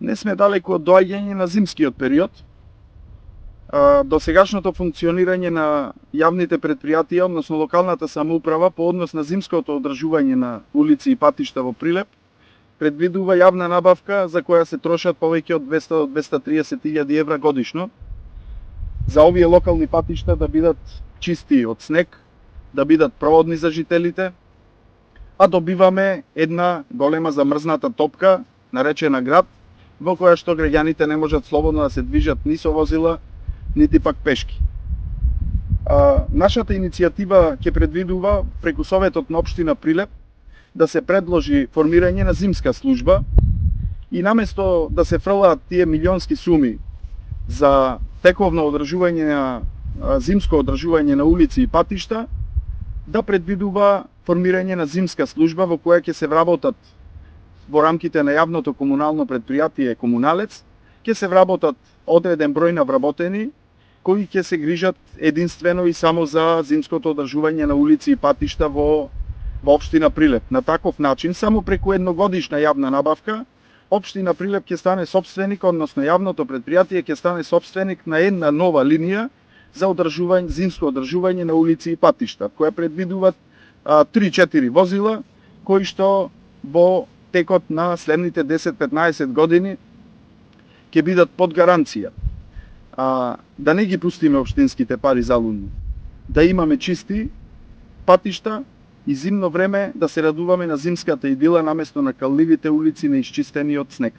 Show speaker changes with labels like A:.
A: Не сме далеку од доаѓање на зимскиот период. До сегашното функционирање на јавните предпријатија, односно локалната самоуправа по однос на зимското одржување на улици и патишта во Прилеп, предвидува јавна набавка за која се трошат повеќе од 200-230.000 евра годишно, за овие локални патишта да бидат чисти од снег, да бидат проводни за жителите, а добиваме една голема замрзната топка, наречена град, во која што граѓаните не можат слободно да се движат ни со возила, нити пак пешки. Нашата иницијатива ќе предвидува преку Советот на општина Прилеп да се предложи формирање на зимска служба и наместо да се фрлаат тие милионски суми за тековно одржување на зимско одржување на улици и патишта, да предвидува формирање на зимска служба во која ќе се вработат во рамките на јавното комунално предпријатие Комуналец, ќе се вработат одреден број на вработени кои ќе се грижат единствено и само за зимското одржување на улици и патишта во општина Прилеп. На таков начин, само преку едногодишна јавна набавка, општина Прилеп ќе стане сопственик, односно јавното предпријатие ќе стане сопственик на една нова линија за зимско одржување на улици и патишта, која предвидуваат 3-4 возила, кои што во текот на следните 10-15 години ќе бидат под гаранција. Да не ги пустиме општинските пари залудно, да имаме чисти патишта и зимно време да се радуваме на зимската идила наместо на калливите улици неисчистени од снег.